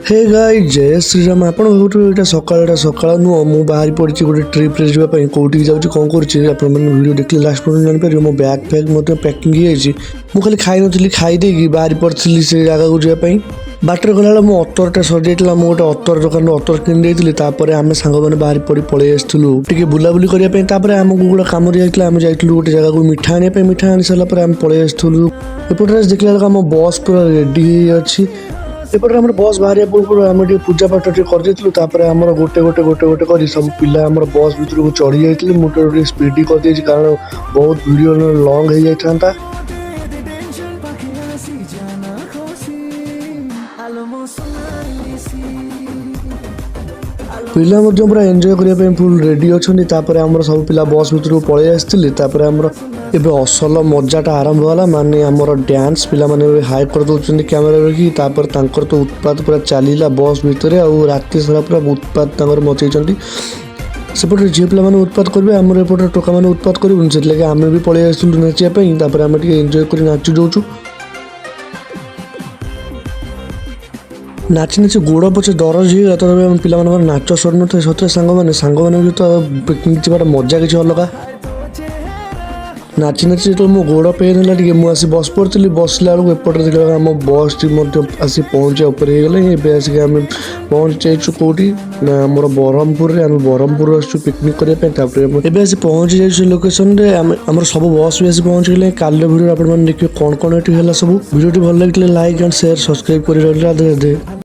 Hey guys जय श्रीराम आपण गोटे सकाल सकाल नुह मु बाहरी पड़ी गोटे ट्रिप्रे जावाई कौटी जाऊँगी कौन कर देखिए लास्ट पर्यटन जापर मो बैग फैग मत पैकिंग हो खाली खाई नी खाईदे बाहरी पड़ी से जगह को जावाई बाटर गला मो अतरटा सजाइला मुझे गोटे अतर दुकान अतर किनी आम सांग मैंने बाहरी पड़ी पलि आसलु टे बुलाबुली करने आमको गोटे कम जाइए आम जाइलु गोटे जगह को मिठा आने मिठा आनी सारापर आम पलि आसलु एपटे देखला बेलू आम बस पूरा रेडी अच्छी एपटे आम बस बाहर पूर्व आम पूजा पाठ कर आमर गोटे गोटे गोटे गोटे कर सब पिला बस भर को चढ़ी जाते मुझे स्पीड करदे कारण बहुत वीडियो लंग हो जाता पिला पूरा एंजॉय करने फुल रेडी अच्छा आम सब पिला बस भर को पलि आसते आमर एबे असल मजाटा आरंभ होला माने आमर डांस पिला माने हाई कर दउछन कैमरा रखी तापर तांकर तो उत्पात पूरा चलीला बस भितर आ राति सारा पूरा उत्पात तांकर मचैछंती सेपटे झील पिला माने उत्पात करबे आमर एपटे टोका माने उत्पात करबे से लगे आमे भी पलि आसलु नाचिया पई तापर आमे टिके एंजॉय करी नाचि जाउछु नाची नाची गोड़ पचे दरज हो तब पिला नाच सर न था सतरे सांग मैंने तो पिकनिक जावार मजा किसी अलग नाची नाची जो मो गोड़ पेन है मुझे बस पड़ी बसला बेलू एपटे देखा आम बस टी आसी पहुँचे उपरे आसिक आम पहुँच जाइए कौटी ना आम ब्रह्मपुर में आम ब्रह्मपुर आसु पिकनिक करने आसी पहुँची जाइए लोकेशन आम सब बस भी आसी पहुँच गए काल भिडियो आप देखिए कौन कौन ये सब भिडियो भल लगे लाइक एंड शेयर सब्सक्राइब कर।